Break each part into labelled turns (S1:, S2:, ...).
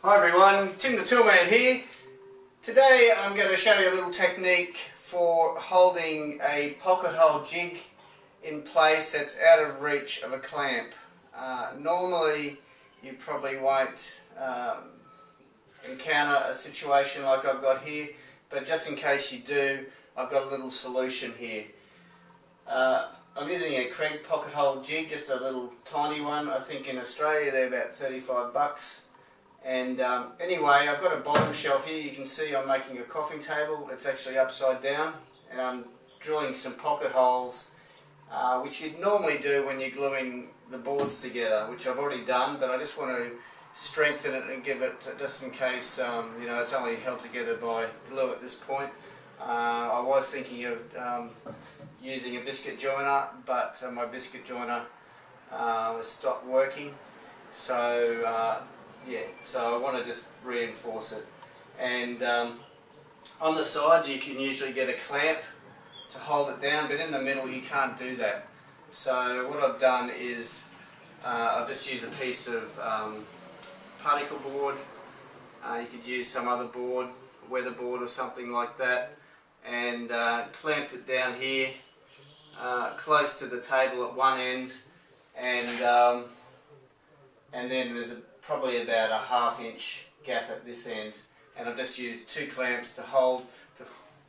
S1: Hi everyone, Tim the Toolman here. Today I'm going to show you a little technique for holding a pocket hole jig in place that's out of reach of a clamp. Normally you probably won't encounter a situation like I've got here, but just in case you do, I've got a little solution here. I'm using a Kreg pocket hole jig, just a little tiny one. I think in Australia they're about 35 bucks. And anyway, I've got a bottom shelf here. You can see I'm making a coffee table. It's actually upside down, and I'm drilling some pocket holes, which you'd normally do when you're gluing the boards together, which I've already done, but I just want to strengthen it and give it, just in case, you know, it's only held together by glue at this point. I was thinking of using a biscuit joiner, but my biscuit joiner stopped working, so yeah, so I want to just reinforce it. And on the sides you can usually get a clamp to hold it down, but in the middle you can't do that. So what I've done is I've just used a piece of particle board. You could use some other board, weather board or something like that, and clamped it down here close to the table at one end, and then there's probably about a half-inch gap at this end, and I've just used two clamps to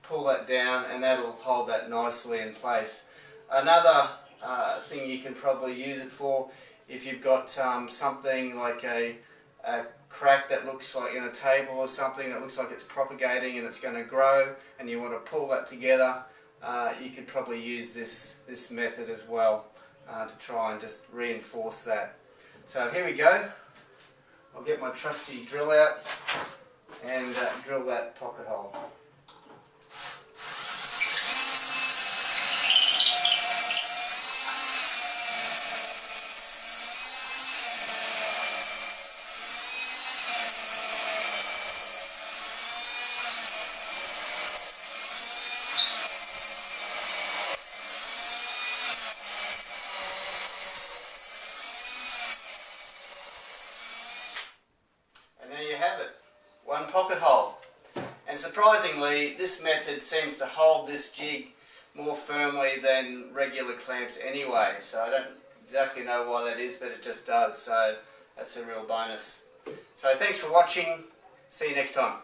S1: pull that down, and that'll hold that nicely in place. Another thing you can probably use it for, if you've got something like a crack that looks like in a table or something that looks like it's propagating and it's going to grow, and you want to pull that together, you could probably use this method as well to try and just reinforce that. So here we go. I'll get my trusty drill out and drill that pocket hole. One pocket hole, and surprisingly this method seems to hold this jig more firmly than regular clamps anyway, so I don't exactly know why that is, but it just does, so that's a real bonus. So thanks for watching, see you next time.